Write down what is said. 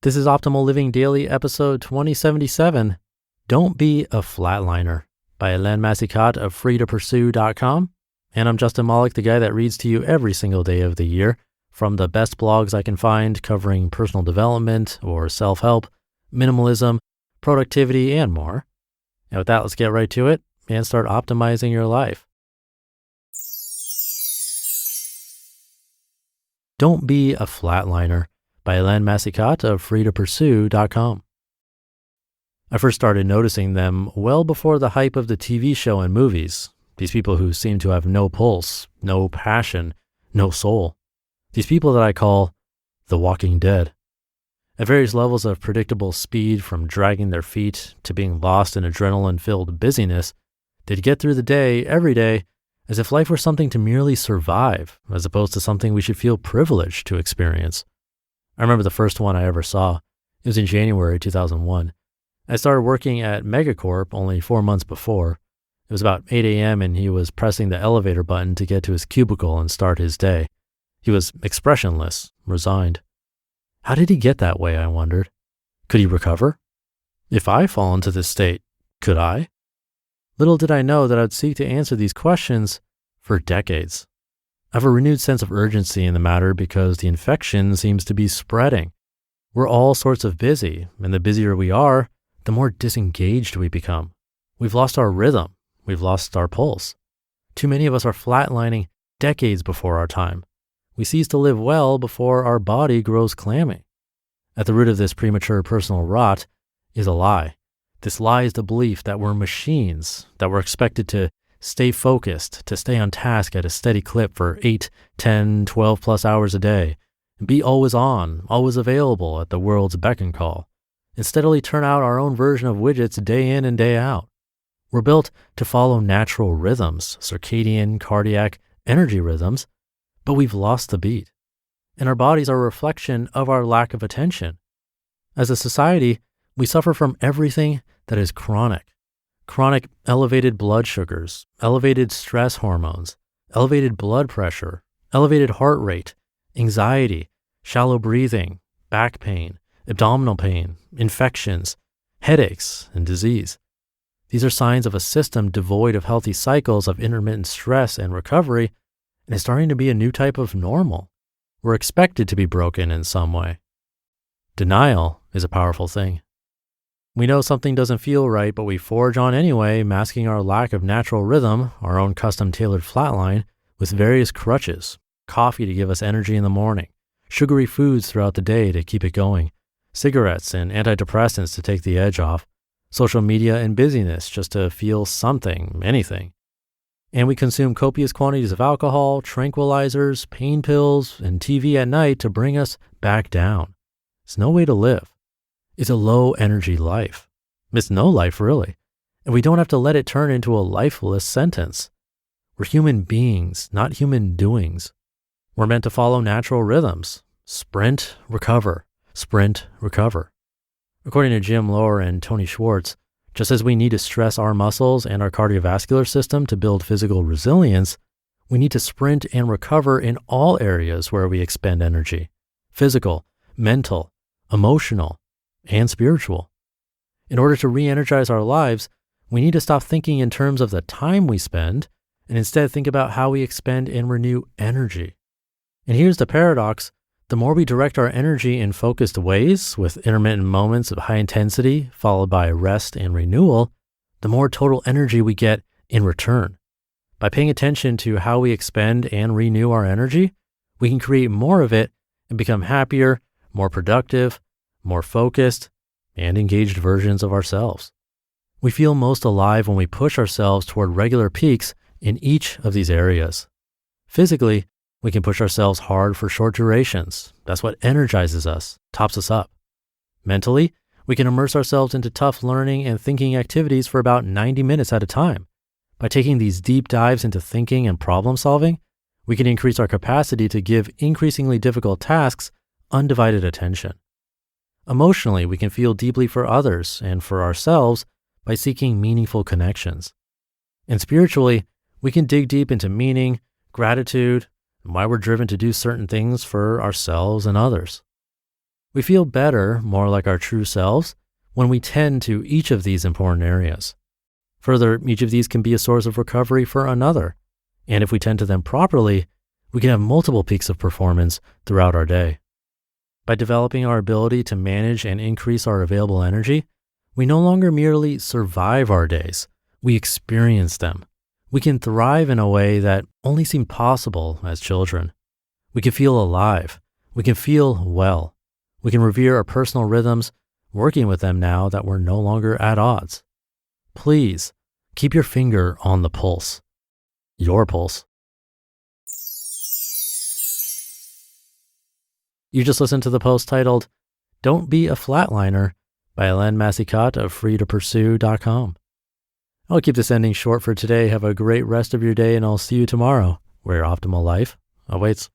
This is Optimal Living Daily, episode 2077. Don't be a flatliner by Helene Massicotte of freetopursue.com. And I'm Justin Malik, the guy that reads to you every single day of the year from the best blogs I can find covering personal development or self-help, minimalism, productivity, and more. And with that, let's get right to it and start optimizing your life. Don't be a flatliner by Helene Massicotte of freetopursue.com. I first started noticing them well before the hype of the TV show and movies. These people who seem to have no pulse, no passion, no soul. These people that I call the Walking Dead. At various levels of predictable speed, from dragging their feet to being lost in adrenaline-filled busyness, they'd get through the day, every day, as if life were something to merely survive, as opposed to something we should feel privileged to experience. I remember the first one I ever saw. It was in January 2001. I started working at Megacorp only 4 months before. It was about 8 a.m. and he was pressing the elevator button to get to his cubicle and start his day. He was expressionless, resigned. How did he get that way, I wondered? Could he recover? If I fall into this state, could I? Little did I know that I'd seek to answer these questions for decades. I have a renewed sense of urgency in the matter because the infection seems to be spreading. We're all sorts of busy, and the busier we are, the more disengaged we become. We've lost our rhythm. We've lost our pulse. Too many of us are flatlining decades before our time. We cease to live well before our body grows clammy. At the root of this premature personal rot is a lie. This lie is the belief that we're machines, that we're expected to stay focused, to stay on task at a steady clip for 8, 10, 12 plus hours a day, and be always on, always available at the world's beck and call, and steadily turn out our own version of widgets day in and day out. We're built to follow natural rhythms, circadian, cardiac, energy rhythms, but we've lost the beat. And our bodies are a reflection of our lack of attention. As a society, we suffer from everything that is chronic. Chronic elevated blood sugars, elevated stress hormones, elevated blood pressure, elevated heart rate, anxiety, shallow breathing, back pain, abdominal pain, infections, headaches, and disease. These are signs of a system devoid of healthy cycles of intermittent stress and recovery, and it's starting to be a new type of normal. We're expected to be broken in some way. Denial is a powerful thing. We know something doesn't feel right, but we forge on anyway, masking our lack of natural rhythm, our own custom-tailored flatline, with various crutches. Coffee to give us energy in the morning, sugary foods throughout the day to keep it going, cigarettes and antidepressants to take the edge off, social media and busyness just to feel something, anything. And we consume copious quantities of alcohol, tranquilizers, pain pills, and TV at night to bring us back down. It's no way to live. It's a low-energy life. It's no life, really. And we don't have to let it turn into a lifeless sentence. We're human beings, not human doings. We're meant to follow natural rhythms. Sprint, recover. Sprint, recover. According to Jim Lohr and Tony Schwartz, just as we need to stress our muscles and our cardiovascular system to build physical resilience, we need to sprint and recover in all areas where we expend energy. Physical, mental, emotional, and spiritual. In order to re-energize our lives, we need to stop thinking in terms of the time we spend and instead think about how we expend and renew energy. And here's the paradox. The more we direct our energy in focused ways, with intermittent moments of high intensity followed by rest and renewal, the more total energy we get in return. By paying attention to how we expend and renew our energy, we can create more of it and become happier, more productive, more focused, and engaged versions of ourselves. We feel most alive when we push ourselves toward regular peaks in each of these areas. Physically, we can push ourselves hard for short durations. That's what energizes us, tops us up. Mentally, we can immerse ourselves into tough learning and thinking activities for about 90 minutes at a time. By taking these deep dives into thinking and problem solving, we can increase our capacity to give increasingly difficult tasks undivided attention. Emotionally, we can feel deeply for others and for ourselves by seeking meaningful connections. And spiritually, we can dig deep into meaning, gratitude, and why we're driven to do certain things for ourselves and others. We feel better, more like our true selves, when we tend to each of these important areas. Further, each of these can be a source of recovery for another. And if we tend to them properly, we can have multiple peaks of performance throughout our day. By developing our ability to manage and increase our available energy, we no longer merely survive our days, we experience them. We can thrive in a way that only seemed possible as children. We can feel alive. We can feel well. We can revere our personal rhythms, working with them now that we're no longer at odds. Please keep your finger on the pulse. Your pulse. You just listened to the post titled, "Don't Be a Flatliner" by Helene Massicotte of freetopursue.com. I'll keep this ending short for today. Have a great rest of your day, and I'll see you tomorrow, where your optimal life awaits.